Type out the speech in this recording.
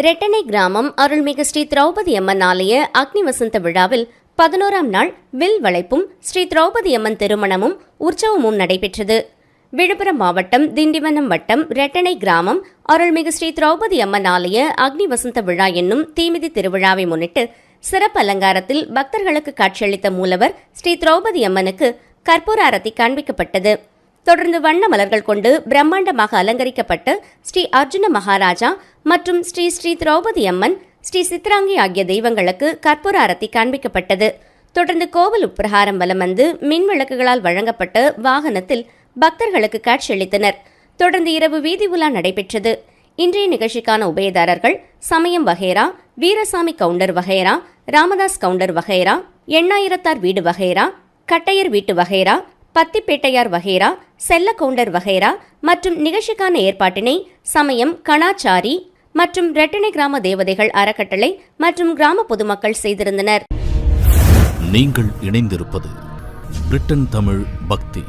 ரெட்டனை கிராமம் அருள்மிகு ஸ்ரீ திரௌபதி அம்மன் ஆலய அக்னி வசந்த விழாவில் 11ஆம் நாள் வில் வளைப்பும் ஸ்ரீ திரௌபதி அம்மன் திருமணமும் உற்சவமும் நடைபெற்றது. விழுப்புரம் மாவட்டம் திண்டிவனம் வட்டம் ரெட்டனை கிராமம் அருள்மிகு ஸ்ரீ திரௌபதி அம்மன் ஆலய அக்னி வசந்த விழா என்னும் தீமிதி திருவிழாவை முன்னிட்டு சிறப்பு அலங்காரத்தில் பக்தர்களுக்கு காட்சியளித்த மூலவர் ஸ்ரீ திரௌபதி அம்மனுக்கு கற்பூர ஆரத்தி காண்பிக்கப்பட்டது. தொடர்ந்து வண்ண மலர்கள் கொண்டு பிரம்மாண்டமாக அலங்கரிக்கப்பட்ட ஸ்ரீ அர்ஜுன மகாராஜா மற்றும் ஸ்ரீ ஸ்ரீ திரௌபதி அம்மன், ஸ்ரீ சித்ராங்கி ஆகிய தெய்வங்களுக்கு கற்பூர ஆரத்தி காண்பிக்கப்பட்டது. தொடர்ந்து கோவில் உட்பிரகாரம் வலம் வந்து மின் விளக்குகளால் வழங்கப்பட்ட வாகனத்தில் பக்தர்களுக்கு காட்சியளித்தனர். தொடர்ந்து இரவு வீதி உலா நடைபெற்றது. இன்றைய நிகழ்ச்சிக்கான உபயதாரர்கள் சமயம் வகைரா, வீரசாமி கவுண்டர் வகைரா, ராமதாஸ் கவுண்டர் வகைரா, எண்ணாயிரத்தார் வீடு வகைரா, கட்டையர் வீட்டு வகைரா, பத்திப்பேட்டையார் வகைரா, செல்ல கவுண்டர் வகைரா மற்றும் நிகழ்ச்சிக்கான ஏற்பாட்டினை சமயம் கணாச்சாரி மற்றும் ரெட்டனை கிராம தேவதைகள் அறக்கட்டளை மற்றும் கிராம பொதுமக்கள் செய்திருந்தனர். நீங்கள் இணைந்திருப்பது பிரிட்டன் தமிழ் பக்தி.